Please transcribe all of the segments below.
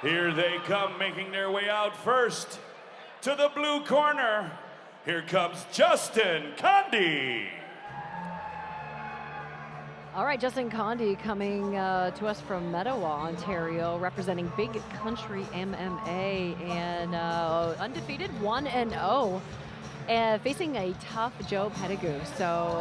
Here they come, making their way out first. To the blue corner, here comes Justin Condie. All right, Justin Condie coming to us from Mettawa, Ontario, representing Big Country MMA, and undefeated 1-0. Facing a tough Joe Petahtegoose. So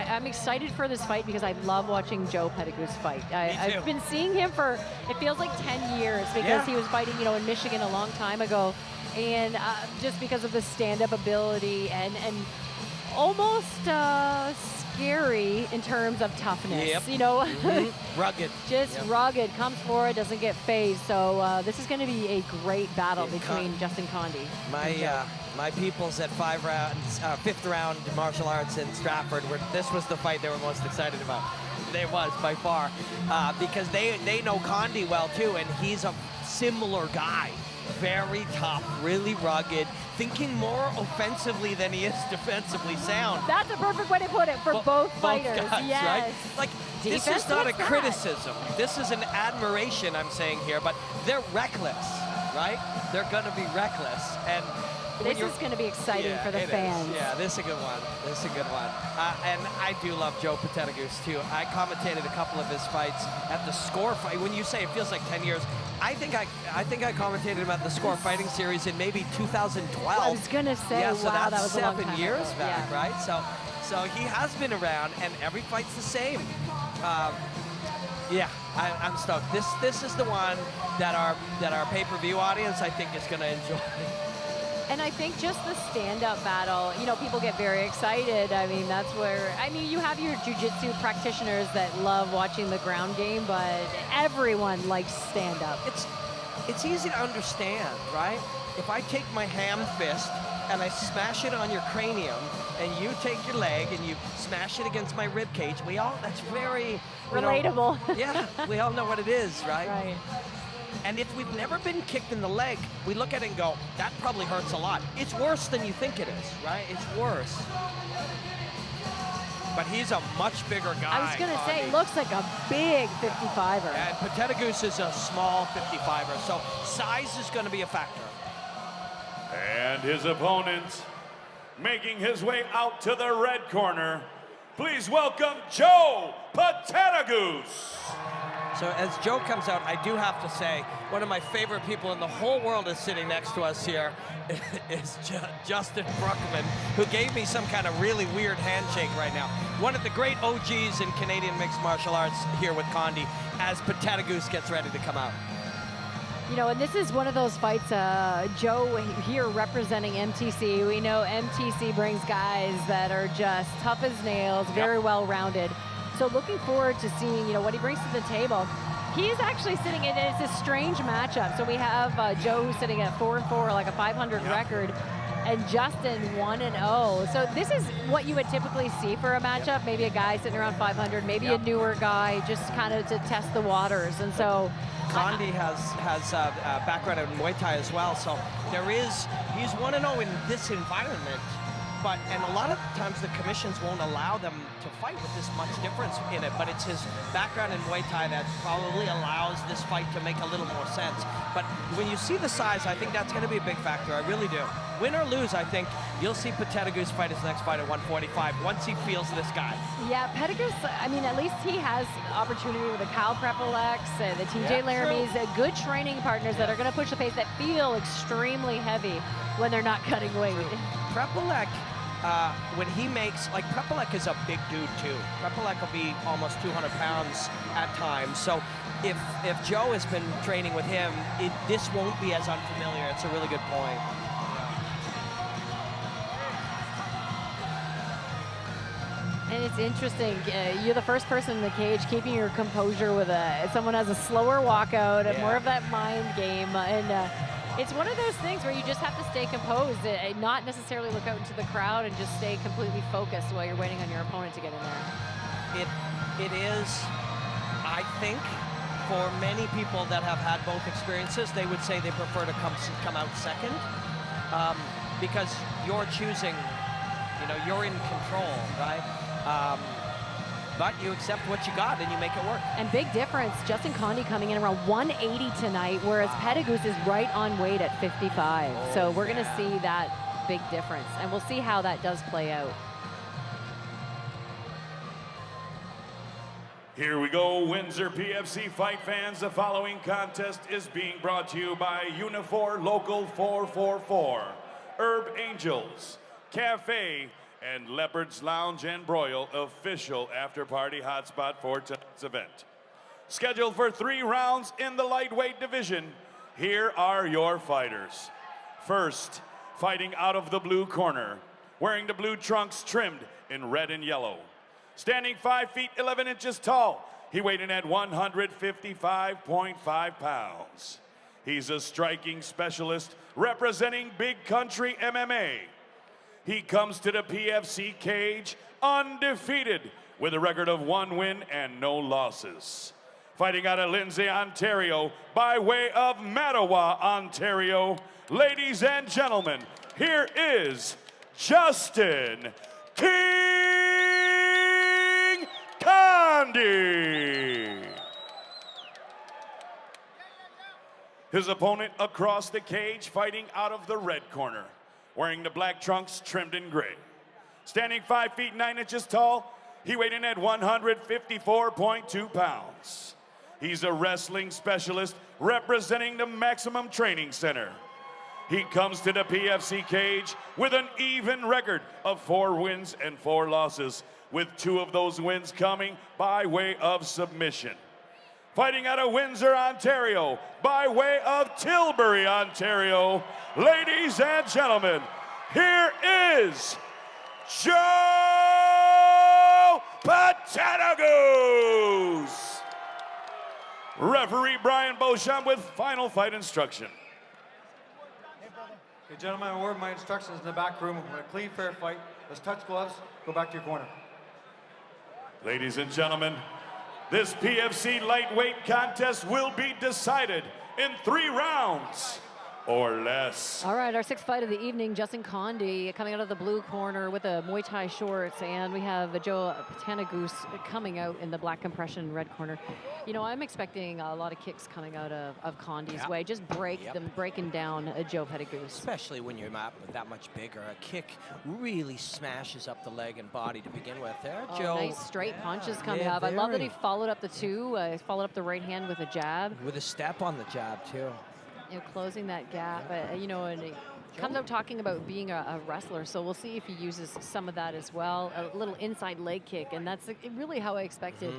I'm excited for this fight because I love watching Joe Petahtegoose fight. I've been seeing him for, it feels like 10 years because he was fighting, in Michigan a long time ago. And just because of the stand-up ability and almost scary in terms of toughness, Rugged. Just rugged, comes forward, doesn't get phased. So this is going to be a great battle between Justin Condie. My peoples at 5th round martial arts in Stratford, this was the fight they were most excited about. It was by far, because they know Condie well too, and he's a similar guy. Very tough, really rugged, thinking more offensively than he is defensively sound. That's a perfect way to put it for both fighters. Guys, yes. Right? Like, this is not a criticism. This is an admiration I'm saying here, but they're reckless, right? They're gonna be reckless. And this is going to be exciting for the fans. Yeah, this is a good one. This is a good one. And I do love Joe Petahtegoose too. I commentated a couple of his fights at the Score fight. When you say it feels like 10 years, I think I commentated him at the Score Fighting Series in maybe 2012. I was going to say, yeah, so wow, that's that was a long 7 time years ago. back, right? So he has been around, and every fight's the same. Yeah, I'm stoked. This is the one that our pay-per-view audience, I think, is going to enjoy. And I think just the stand-up battle, people get very excited. I mean, that's where, you have your jiu-jitsu practitioners that love watching the ground game, but everyone likes stand-up. It's easy to understand, right? If I take my ham fist and I smash it on your cranium, and you take your leg and you smash it against my rib cage, that's very relatable. Yeah, we all know what it is, right? Right. And if we've never been kicked in the leg, we look at it and go, that probably hurts a lot. It's worse than you think it is, right? It's worse. But he's a much bigger guy. I was going to say, looks like a big 55er. And Petahtegoose is a small 55er, so size is going to be a factor. And his opponent, making his way out to the red corner, please welcome Joe Petahtegoose. So as Joe comes out, I do have to say, one of my favorite people in the whole world is sitting next to us here, is Justin Brookman, who gave me some kind of really weird handshake right now. One of the great OGs in Canadian mixed martial arts here with Condie, as Petahtegoose gets ready to come out. And this is one of those fights, Joe here representing MTC. We know MTC brings guys that are just tough as nails, very well-rounded. So looking forward to seeing, what he brings to the table. He's actually sitting in, it's a strange matchup. So we have Joe who's sitting at 4-4, like a 500 record, and Justin 1-0. So this is what you would typically see for a matchup. Maybe a guy sitting around 500, maybe a newer guy, just kind of to test the waters. And so Condie has a background in Muay Thai as well. So he's 1-0 in this environment. And a lot of times the commissions won't allow them to fight with this much difference in it, but it's his background in Muay Thai that probably allows this fight to make a little more sense. But when you see the size, I think that's going to be a big factor. I really do. Win or lose, I think you'll see Petahtegoose fight his next fight at 145 once he feels this guy. Yeah, Petahtegoose, at least he has opportunity with the Kyle Prepelex, the TJ Laramie's, good training partners that are going to push the pace, that feel extremely heavy when they're not cutting weight. Prepelec, when he makes, Prepelec is a big dude too. Prepelec will be almost 200 pounds at times. So if Joe has been training with him, this won't be as unfamiliar. It's a really good point. And it's interesting, you're the first person in the cage keeping your composure with someone has a slower walkout, more of that mind game. And it's one of those things where you just have to stay composed and not necessarily look out into the crowd and just stay completely focused while you're waiting on your opponent to get in there. It is, I think, for many people that have had both experiences, they would say they prefer to come out second because you're choosing, you're in control, right? but you accept what you got and you make it work. And big difference, Justin Condie coming in around 180 tonight, whereas Petahtegoose is right on weight at 55. So we're going to see that big difference, and we'll see how that does play out. Here we go, Windsor PFC fight fans. The following contest is being brought to you by Unifor Local 444, Herb Angels, Cafe, and Leopard's Lounge and Broil, official after-party hotspot for tonight's event. Scheduled for 3 rounds in the lightweight division, here are your fighters. First, fighting out of the blue corner, wearing the blue trunks trimmed in red and yellow. Standing 5 feet 11 inches tall, he weighed in at 155.5 pounds. He's a striking specialist representing Big Country MMA. He comes to the PFC cage undefeated with a record of 1 win and no losses. Fighting out of Lindsay, Ontario, by way of Mattawa, Ontario, ladies and gentlemen, here is Justin King Condie. His opponent across the cage, fighting out of the red corner, wearing the black trunks trimmed in gray. Standing 5 feet 9 inches tall, he weighed in at 154.2 pounds. He's a wrestling specialist representing the Maximum Training Center. He comes to the PFC cage with an even record of 4 wins and 4 losses, with 2 of those wins coming by way of submission. Fighting out of Windsor, Ontario, by way of Tilbury, Ontario, ladies and gentlemen, here is Joe Petahtegoose. Referee Brian Beauchamp with final fight instruction. Okay, gentlemen, I word my instructions in the back room. We're going to clean, fair fight. Let's touch gloves. Go back to your corner. Ladies and gentlemen, this PFC lightweight contest will be decided in 3 rounds or less. All right, our 6th fight of the evening, Justin Condie coming out of the blue corner with the Muay Thai shorts, and we have Joe Petahtegoose coming out in the black compression red corner. You know, I'm expecting a lot of kicks coming out of Condie's way. Just breaking down Joe Petahtegoose. Especially when you're that much bigger. A kick really smashes up the leg and body to begin with. There, Joe. Nice straight punches coming up. I love that he followed up the 2. Followed up the right hand with a jab. With a step on the jab, too. You know, closing that gap, you know, and he comes out talking about being a wrestler, so we'll see if he uses some of that as well. A little inside leg kick, and that's really how I expected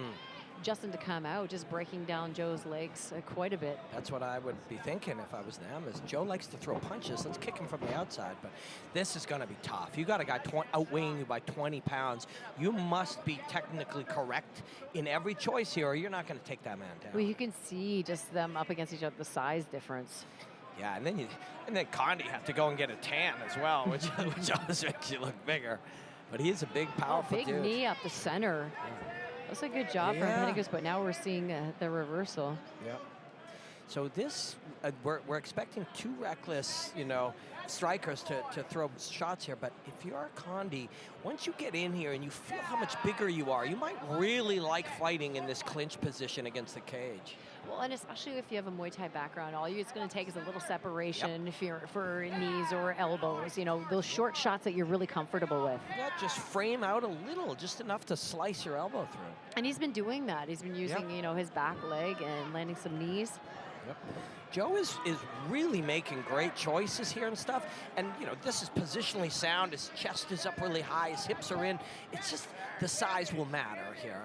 Justin to come out, just breaking down Joe's legs quite a bit. That's what I would be thinking if I was them, is Joe likes to throw punches. Let's kick him from the outside, but this is going to be tough. You got a guy outweighing you by 20 pounds. You must be technically correct in every choice here, or you're not going to take that man down. Well, you can see just them up against each other, the size difference. Yeah, and then Condie have to go and get a tan as well, which always makes you look bigger. But he is a big, powerful big dude. knee up the center. Yeah. That's a good job from Petahtegoose, but now we're seeing the reversal. Yep. So this, we're expecting 2 reckless, you know, strikers to throw shots here. But if you're Condie, once you get in here and you feel how much bigger you are, you might really like fighting in this clinch position against the cage. Well, and especially if you have a Muay Thai background, all it's going to take is a little separation if you're for knees or elbows. You know, those short shots that you're really comfortable with. Yeah, just frame out a little, just enough to slice your elbow through. And he's been doing that. He's been using, you know, his back leg and landing some knees. Yep. Joe is really making great choices here and stuff. And, you know, this is positionally sound. His chest is up really high. His hips are in. It's just the size will matter here.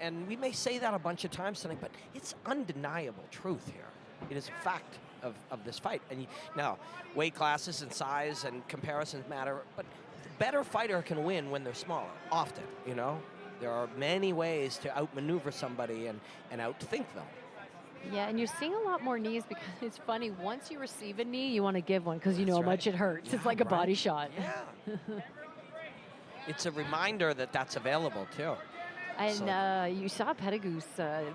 And we may say that a bunch of times tonight, but it's undeniable truth here. It is a fact of this fight. And now, weight classes and size and comparisons matter, but the better fighter can win when they're smaller, often, you know. There are many ways to outmaneuver somebody and outthink them. Yeah, and you're seeing a lot more knees because it's funny. Once you receive a knee, you want to give one because you know how much it hurts. It's like a body shot. Yeah. It's a reminder that that's available, too. And you saw Petahtegoose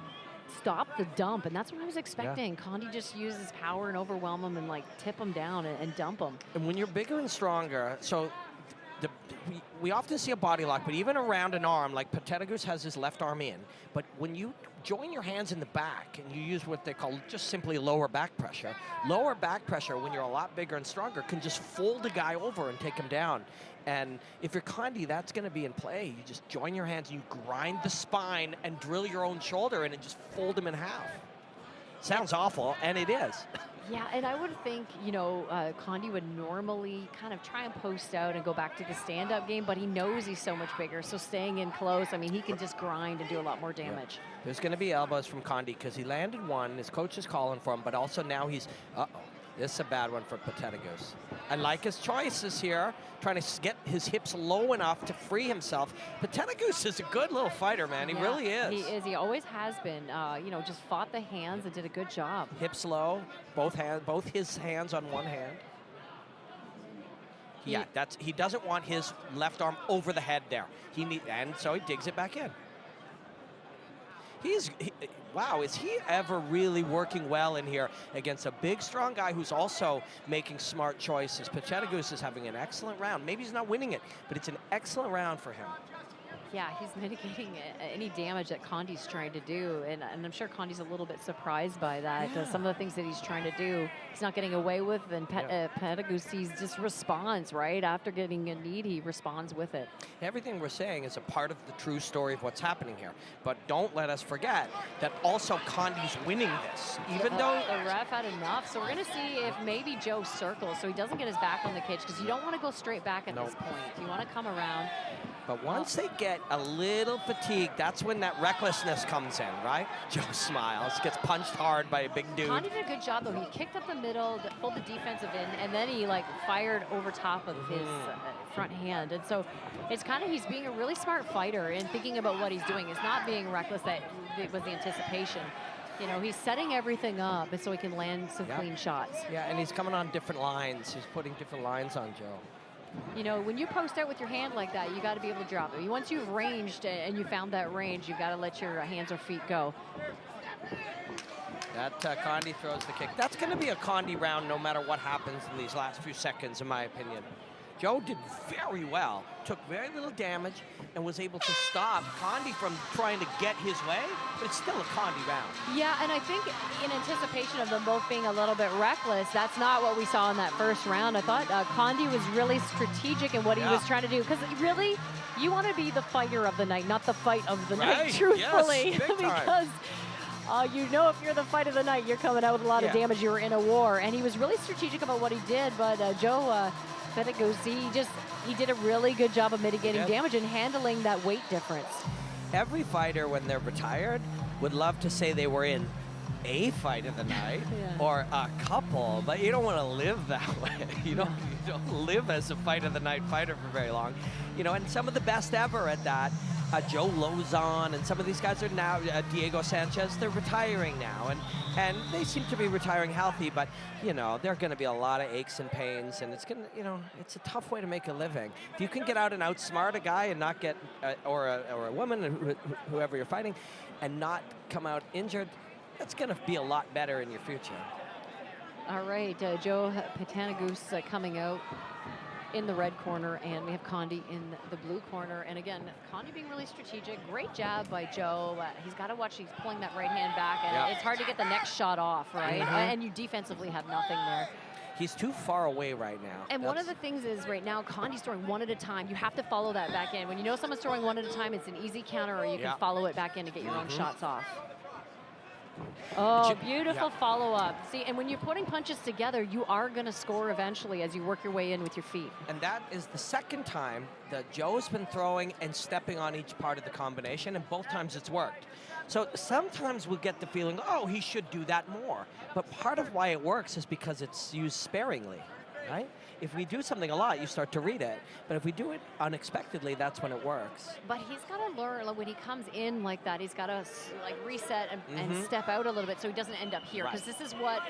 stop the dump, and that's what I was expecting. Condie just uses power and overwhelm him and, like, tip him down and dump him. And when you're bigger and stronger, so we often see a body lock, but even around an arm, like Petahtegoose has his left arm in, but when you join your hands in the back and you use what they call just simply lower back pressure when you're a lot bigger and stronger can just fold a guy over and take him down. And if you're Condie, that's going to be in play. You just join your hands and you grind the spine and drill your own shoulder and just fold him in half. Sounds awful, and it is. Yeah, and I would think, Condie would normally kind of try and post out and go back to the stand-up game, but he knows he's so much bigger, so staying in close, I mean, he can just grind and do a lot more damage. Yeah. There's going to be elbows from Condie because he landed one. His coach is calling for him, but also now he's, this is a bad one for Petahtegoose. I like his choices here, trying to get his hips low enough to free himself. Petahtegoose is a good little fighter, man. He really is. He is. He always has been. Just fought the hands and did a good job. Hips low, both his hands on one hand. Yeah, he doesn't want his left arm over the head there. And so he digs it back in. Wow, is he ever really working well in here against a big, strong guy who's also making smart choices? Petahtegoose is having an excellent round. Maybe he's not winning it, but it's an excellent round for him. Yeah, he's mitigating any damage that Condie's trying to do, and I'm sure Condie's a little bit surprised by that. Yeah. Some of the things that he's trying to do, he's not getting away with, and Petahtegoose just responds, right? After getting a knee, he responds with it. Everything we're saying is a part of the true story of what's happening here, but don't let us forget that also Condie's winning this, even though the ref had enough. So we're going to see if maybe Joe circles so he doesn't get his back on the cage, because you don't want to go straight back at this point. You want to come around. But once they get a little fatigued, that's when that recklessness comes in, right? Joe smiles, gets punched hard by a big dude. Condie did a good job, though. He kicked up the middle, pulled the defensive in, and then he, fired over top of his front hand. And so it's kind of, he's being a really smart fighter and thinking about what he's doing. It's not being reckless. That was the anticipation. He's setting everything up so he can land some clean shots. Yeah, and he's coming on different lines. He's putting different lines on Joe. When you post out with your hand like that, you got to be able to drop it. Once you've ranged and you found that range, you've got to let your hands or feet go. That Condie throws the kick. That's going to be a Condie round no matter what happens in these last few seconds, in my opinion. Joe did very well, took very little damage, and was able to stop Condie from trying to get his way, but it's still a Condie round. Yeah, and I think in anticipation of them both being a little bit reckless, that's not what we saw in that first round. I thought Condie was really strategic in what he was trying to do, because really, you want to be the fighter of the night, not the fight of the night, truthfully. Yes, big time. Because if you're the fight of the night, you're coming out with a lot of damage. You're in a war, and he was really strategic about what he did, but Joe Petahtegoose, he did a really good job of mitigating damage and handling that weight difference. Every fighter, when they're retired, would love to say they were in a fight of the night or a couple, but you don't want to live that way. You don't live as a fight of the night fighter for very long. And some of the best ever at that, Joe Lozon and some of these guys are now, Diego Sanchez, they're retiring now. And they seem to be retiring healthy, but, there are going to be a lot of aches and pains, and it's going to, it's a tough way to make a living. If you can get out and outsmart a guy and not get, or a woman, whoever you're fighting, and not come out injured, that's going to be a lot better in your future. All right, Joe Petahtegoose coming out in the red corner, and we have Condie in the blue corner. And again, Condie being really strategic. Great jab by Joe. He's got to watch, he's pulling that right hand back, and it's hard to get the next shot off, right? And you defensively have nothing there. He's too far away right now. And one of the things is right now, Condie's throwing one at a time. You have to follow that back in. When you know someone's throwing one at a time, it's an easy counter, or you can follow it back in to get your own shots off. Oh, beautiful follow-up. See, and when you're putting punches together, you are going to score eventually as you work your way in with your feet. And that is the second time that Joe's been throwing and stepping on each part of the combination, and both times it's worked. So sometimes we'll get the feeling, oh, he should do that more. But part of why it works is because it's used sparingly, right? If we do something a lot, you start to read it. But if we do it unexpectedly, that's when it works. But he's got to learn, when he comes in like that, he's got to reset and step out a little bit so he doesn't end up here. Because this is what,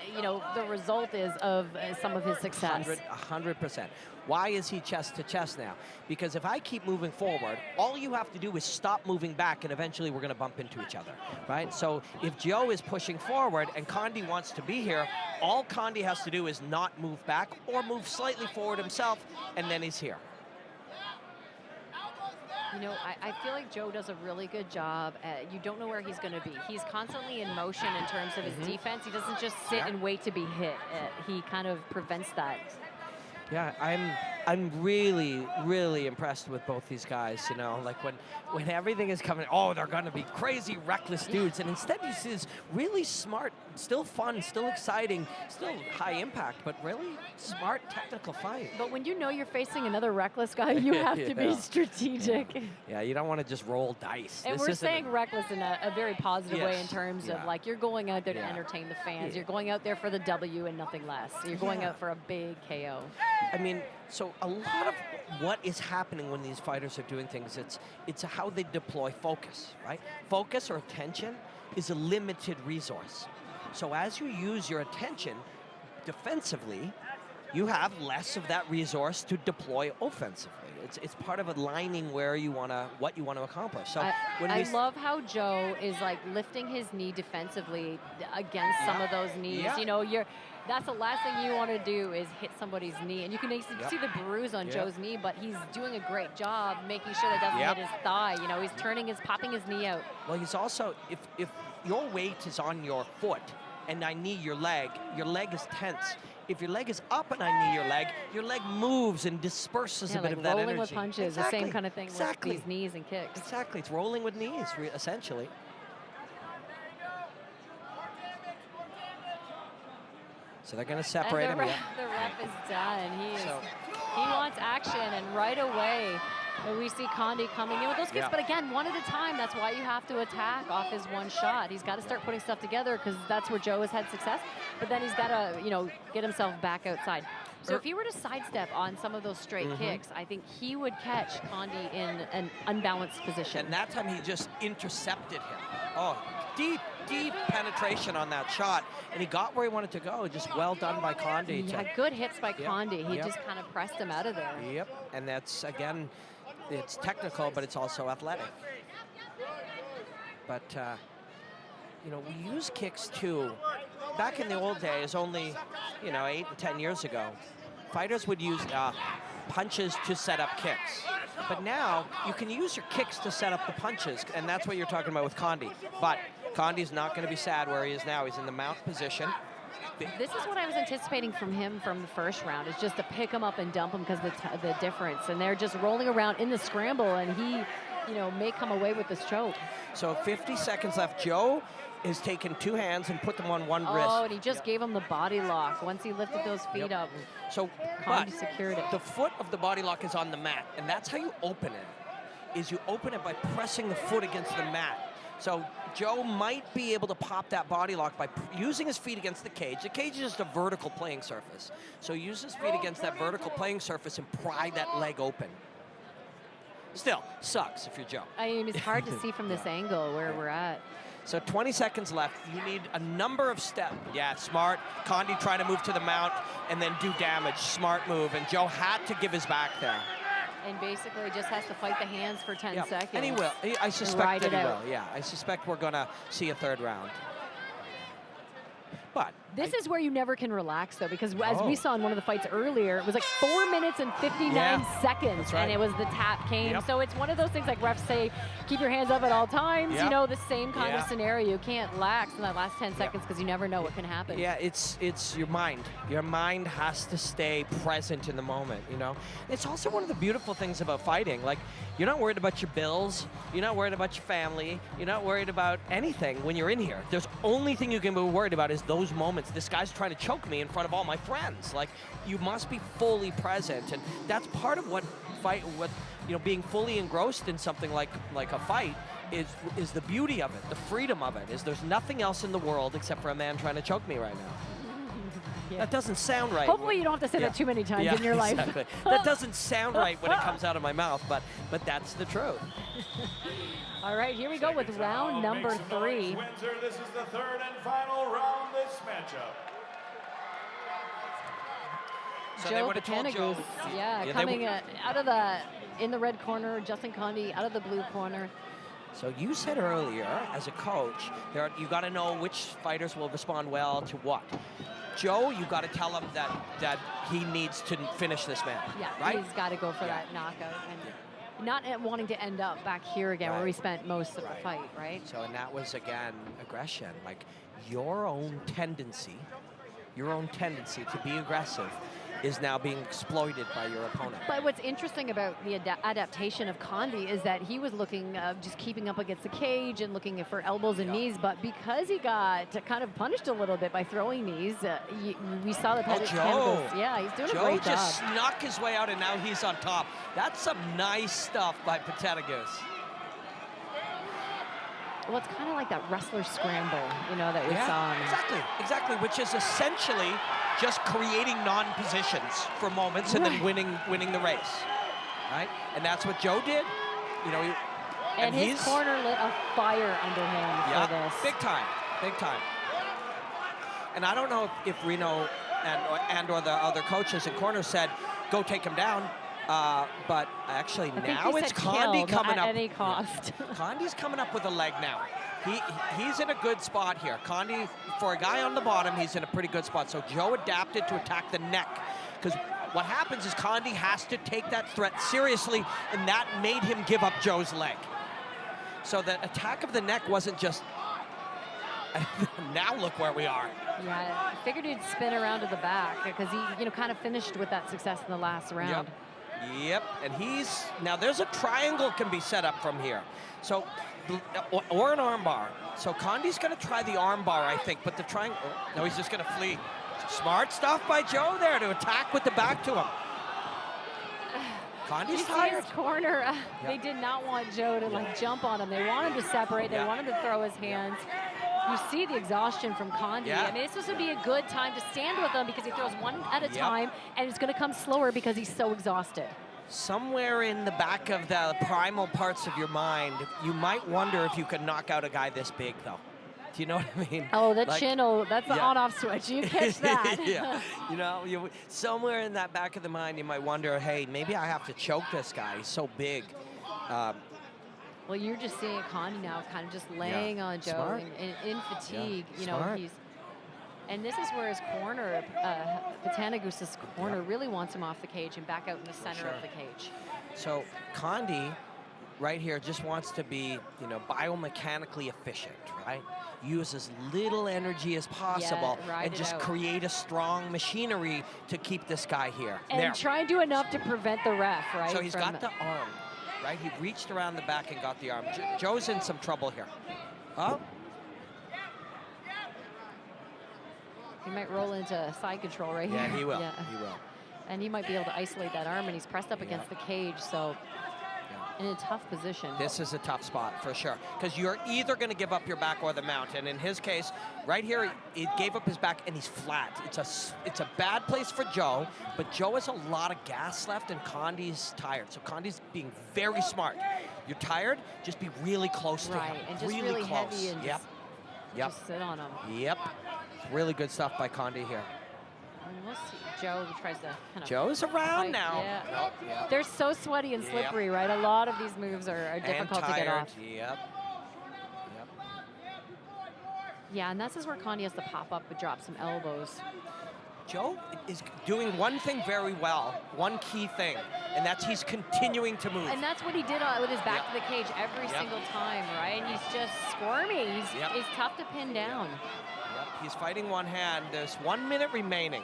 the result is of some of his success. 100%. Why is he chest to chest now? Because if I keep moving forward, all you have to do is stop moving back, and eventually we're going to bump into each other, right? So if Joe is pushing forward and Condie wants to be here, all Condie has to do is not move back or move slightly forward himself, and then he's here. You know, I feel like Joe does a really good job. You don't know where he's going to be. He's constantly in motion in terms of his defense. He doesn't just sit and wait to be hit. He kind of prevents that. Yeah, I'm really, really impressed with both these guys. You know, like when everything is coming, oh, they're going to be crazy, reckless dudes, and instead you see this really smart, still fun, still exciting, still high impact, but really smart technical fight. But when you know you're facing another reckless guy, you have to be strategic. Yeah, you don't want to just roll dice. And we're saying reckless in a very positive way in terms of like you're going out there to entertain the fans. You're going out there for the W and nothing less. You're going out for a big KO. I mean, so a lot of what is happening when these fighters are doing things, it's how they deploy focus, right? Focus or attention is a limited resource. So as you use your attention defensively, you have less of that resource to deploy offensively. It's part of aligning what you want to accomplish. So I love how Joe is like lifting his knee defensively against some of those knees. You know, that's the last thing you want to do is hit somebody's knee. And you can see the bruise on Joe's knee, but he's doing a great job making sure that doesn't hit his thigh. You know, he's popping his knee out. Well, he's also, if your weight is on your foot and I knee your leg is tense. If your leg is up and I knee your leg moves and disperses a bit of that energy. Rolling with punches, the same kind of thing with these knees and kicks. Exactly, it's rolling with knees, essentially. So they're going to separate him. The ref is done. He wants action, and right away we see Condie coming in with those kicks. But again, one at a time. That's why you have to attack off his one shot. He's got to start putting stuff together because that's where Joe has had success. But then he's got to, get himself back outside. So if he were to sidestep on some of those straight kicks, I think he would catch Condie in an unbalanced position. And that time he just intercepted him. Oh, deep penetration on that shot, and he got where he wanted to go. Just well done by Condie. Yeah, good hits by Condie. He just kind of pressed him out of there. Yep, and that's, again, it's technical, but it's also athletic. But, we use kicks too. Back in the old days, only, 8 and 10 years ago, fighters would use punches to set up kicks. But now, you can use your kicks to set up the punches, and that's what you're talking about with Condie. But Condie's not going to be sad where he is now. He's in the mount position. This is what I was anticipating from him from the first round, is just to pick him up and dump him because of the difference. And they're just rolling around in the scramble, and he, may come away with this choke. So 50 seconds left. Joe has taken two hands and put them on one wrist. Oh, and he just gave him the body lock once he lifted those feet up. So Condie secured it. The foot of the body lock is on the mat, and that's how you open it, is you open it by pressing the foot against the mat. So Joe might be able to pop that body lock by using his feet against the cage. The cage is just a vertical playing surface. So use his feet against that vertical playing surface and pry that leg open. Still, sucks if you're Joe. I mean, it's hard to see from this angle where we're at. So 20 seconds left. You need a number of steps. Yeah, smart. Condie trying to move to the mount and then do damage. Smart move. And Joe had to give his back there. And basically just has to fight the hands for 10 seconds. And he will. I suspect that he will. Yeah, I suspect we're going to see a third round. But this is where you never can relax, though, because as we saw in one of the fights earlier, it was like 4 minutes and 59 seconds, and it was the tap came. So it's one of those things like refs say, keep your hands up at all times. The same kind of scenario. You can't lax in that last 10 seconds because you never know what can happen. Yeah, it's your mind. Your mind has to stay present in the moment, It's also one of the beautiful things about fighting. Like, you're not worried about your bills. You're not worried about your family. You're not worried about anything when you're in here. There's only thing you can be worried about is those moments. This guy's trying to choke me in front of all my friends. Like, you must be fully present, and that's part of what being fully engrossed in something like a fight is the beauty of it, the freedom of it. Is there's nothing else in the world except for a man trying to choke me right now. That doesn't sound right. Hopefully you don't have to say that too many times in your life. Exactly. That doesn't sound right when it comes out of my mouth, but that's the truth. All right, here we go with round number 3. Windsor, this is the third and final round this matchup. So Joe Petahtegoose, coming out in the red corner, Justin Condie out of the blue corner. So you said earlier, as a coach, you got to know which fighters will respond well to what. Joe, you got to tell him that he needs to finish this man. Yeah, right? He's got to go for that knockout. And not wanting to end up back here again where we spent most of the fight, right? So, and that was, again, aggression. Like, your own tendency to be aggressive is now being exploited by your opponent. But what's interesting about the adaptation of Condie is that he was looking, just keeping up against the cage and looking for elbows and knees, but because he got kind of punished a little bit by throwing knees, we saw that Joe. yeah, he's doing a Joe great job. just snuck his way out, and now he's on top. That's some nice stuff by Petahtegoose. Well, it's kind of like that wrestler scramble, you know, that we saw. Exactly, which is essentially just creating non-positions for moments and then winning the race, right? And that's what Joe did. You know, and his corner lit a fire under him for this. Big time. And I don't know if Reno and or the other coaches and corners said, go take him down. But actually now it's Condie coming up. At any cost. Yeah. Condie's coming up with a leg now. He's in a good spot here. Condie, for a guy on the bottom, he's in a pretty good spot. So Joe adapted to attack the neck. Because what happens is Condie has to take that threat seriously, and that made him give up Joe's leg. So the attack of the neck wasn't just, now look where we are. Yeah, I figured he'd spin around to the back because he, kind of finished with that success in the last round. Yep, and now there's a triangle can be set up from here. So, or an arm bar. So Condie's gonna try the arm bar, I think, but the triangle, no, he's just gonna flee. Smart stuff by Joe there to attack with the back to him. Condie's tired. His corner, they did not want Joe to jump on him. They wanted to separate, they wanted to throw his hands. You see the exhaustion from Condie. Yeah. I mean, this would be a good time to stand with him because he throws one at a time, and it's going to come slower because he's so exhausted. Somewhere in the back of the primal parts of your mind, you might wonder if you could knock out a guy this big, though. Do you know what I mean? Oh, the chin, that's the on-off switch. You catch that. Somewhere in that back of the mind, you might wonder, hey, maybe I have to choke this guy. He's so big. Well, you're just seeing Condie now kind of just laying on Joe in fatigue. And this is where his corner, Petahtegoose's corner, really wants him off the cage and back out in the center of the cage. So Condie, right here, just wants to be, biomechanically efficient, right? Use as little energy as possible and just create a strong machinery to keep this guy here. And try and do enough to prevent the ref, right? So he's got the arm. Right, he reached around the back and got the arm. Joe's in some trouble here. Oh. He might roll into side control right here. Yeah, he will. He will. And he might be able to isolate that arm, and he's pressed up against the cage, so in a tough position. This is a tough spot for sure, because you're either going to give up your back or the mount. And in his case, right here, he gave up his back and he's flat. It's a bad place for Joe, but Joe has a lot of gas left and Condie's tired. So Condie's being very smart. You're tired, just be really close to him. And just really heavy and just sit on him. Yep. Really good stuff by Condie here. And we'll see. Joe tries to kind of Joe's around fight. now. Yeah. They're so sweaty and slippery, right? A lot of these moves are difficult to get off. Yep. Yeah, and this is where Condie has to pop up and drop some elbows. Joe is doing one thing very well, one key thing, and that's he's continuing to move. And that's what he did with his back to the cage every single time, right? And he's just squirmy. He's tough to pin down. He's fighting one hand. There's 1 minute remaining.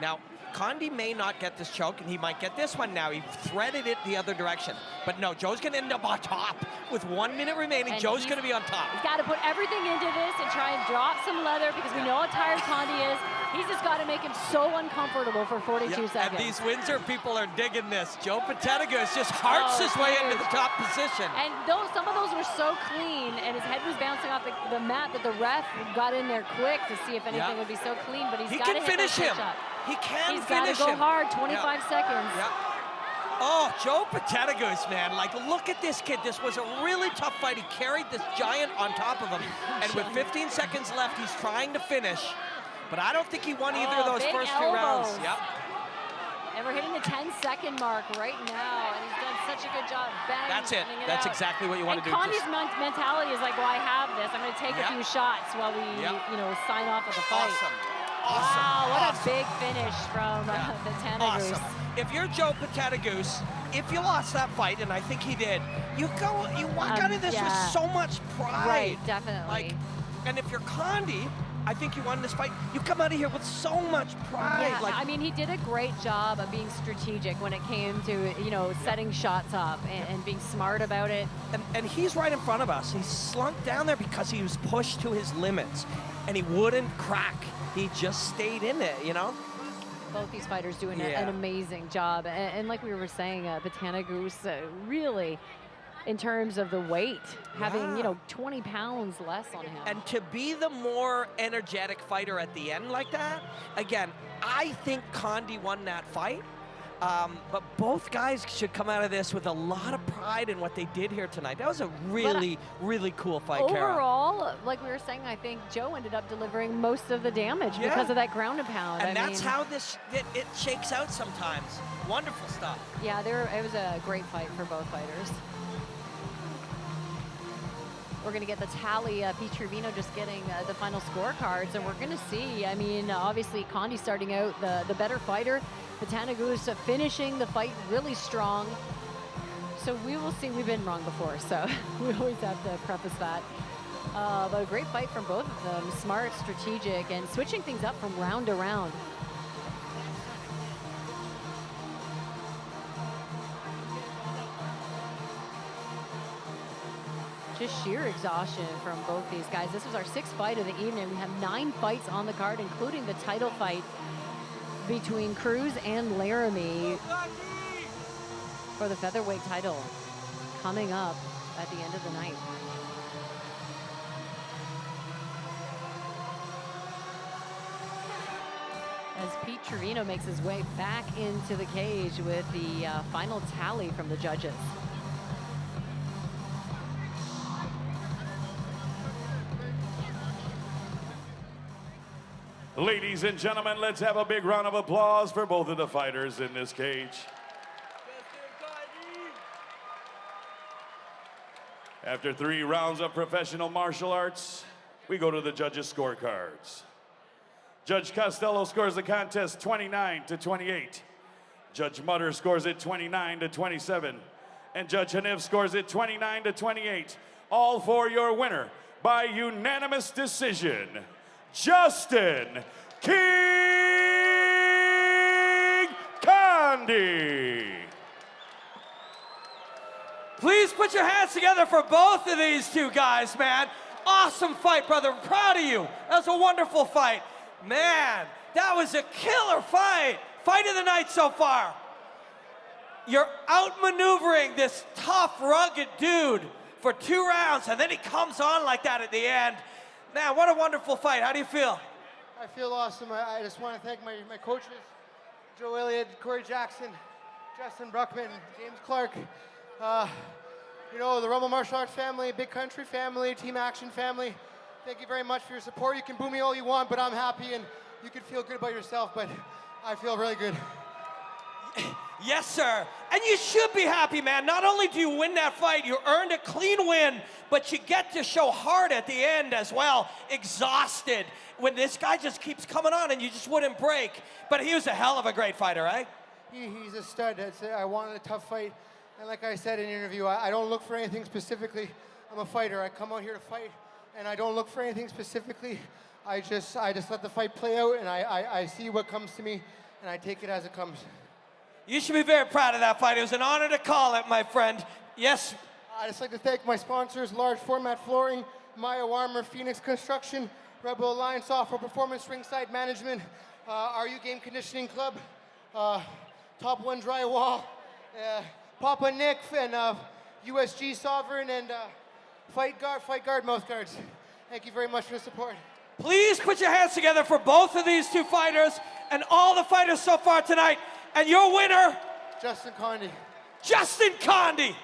Now, Condie may not get this choke, and he might get this one now. He threaded it the other direction. But no, Joe's going to end up on top. With 1 minute remaining, and Joe's going to be on top. He's got to put everything into this and try and drop some leather because we know how tired Condie is. He's just got to make him so uncomfortable for 42 seconds. And these Windsor people are digging this. Joe Petahtegoose just hearts his way into the top position. And some of those were so clean, and his head was bouncing off the mat that the ref got in there quick to see if anything would be so clean. But he's got to finish him. Shot. He can He's finish him. He's got to go hard, 25 seconds. Oh, Joe Petahtegoose, man. Look at this kid. This was a really tough fight. He carried this giant on top of him. And with 15 seconds left, he's trying to finish. But I don't think he won either of those first few rounds. And we're hitting the 10-second mark right now, and he's done such a good job. That's it. That's exactly what you want to do. Condie's mentality is like, well, I have this. I'm going to take a few shots while we, sign off of the fight. Awesome. Wow, what a big finish from Petahtegoose. Awesome. If you're Joe Petahtegoose, if you lost that fight, and I think he did, you walk out of this with so much pride. Right, definitely. Like, and if you're Condie, I think you won this fight. You come out of here with so much pride. Yeah, like, I mean, he did a great job of being strategic when it came to, you know, setting shots up and being smart about it. and he's right in front of us. He slunk down there because he was pushed to his limits, and he wouldn't crack. He just stayed in it, you know? Both these fighters doing Yeah. an amazing job. And like we were saying, Petahtegoose really, in terms of the weight, having, you know, 20 pounds less on him. And to be the more energetic fighter at the end like that, again, I think Condie won that fight. But both guys should come out of this with a lot of pride in what they did here tonight. That was a really, really cool fight, Kara. Overall, like we were saying, I think Joe ended up delivering most of the damage because of that ground and pound. And I that's mean, how it shakes out sometimes. Wonderful stuff. Yeah, it was a great fight for both fighters. We're going to get the tally. Pete Trevino just getting the final scorecards, and we're going to see. I mean, obviously, Condie starting out the better fighter. Petahtegoose finishing the fight really strong. So we will see. We've been wrong before, so we always have to preface that. But a great fight from both of them. Smart, strategic, and switching things up from round to round. Just sheer exhaustion from both these guys. This was our 6th fight of the evening. We have 9 fights on the card, including the title fight between Cruz and Laramie for the featherweight title coming up at the end of the night. As Pete Trevino makes his way back into the cage with the final tally from the judges. Ladies and gentlemen, let's have a big round of applause for both of the fighters in this cage. After 3 rounds of professional martial arts, we go to the judges' scorecards. Judge Costello scores the contest 29-28. Judge Mutter scores it 29-27. And Judge Haniff scores it 29-28. All for your winner by unanimous decision, Justin King Condie. Please put your hands together for both of these two guys, man. Awesome fight, brother. I'm proud of you. That was a wonderful fight. Man, that was a killer fight. Fight of the night so far. You're outmaneuvering this tough, rugged dude for 2 rounds, and then he comes on like that at the end. Man, what a wonderful fight. How do you feel? I feel awesome. I just want to thank my coaches, Joe Elliott, Corey Jackson, Justin Bruckman, James Clark. You know, the Rumble Martial Arts family, Big Country family, Team Action family. Thank you very much for your support. You can boo me all you want, but I'm happy, and you can feel good about yourself, but I feel really good. Yes, sir. And you should be happy, man. Not only do you win that fight, you earned a clean win, but you get to show heart at the end as well. Exhausted. When this guy just keeps coming on and you just wouldn't break. But he was a hell of a great fighter, right? He's a stud. I wanted a tough fight. And like I said in the interview, I don't look for anything specifically. I'm a fighter. I come out here to fight, and I don't look for anything specifically. I just let the fight play out, and I see what comes to me, and I take it as it comes. You should be very proud of that fight. It was an honor to call it, my friend. Yes. I'd just like to thank my sponsors, Large Format Flooring, Maya Warmer, Phoenix Construction, Rebel Alliance Software Performance, Ringside Management, RU Game Conditioning Club, Top One Drywall, Papa Nick, and USG Sovereign, and Fight Guard Mouth Guards. Thank you very much for the support. Please put your hands together for both of these two fighters and all the fighters so far tonight. And your winner, Justin Condie. Justin Condie.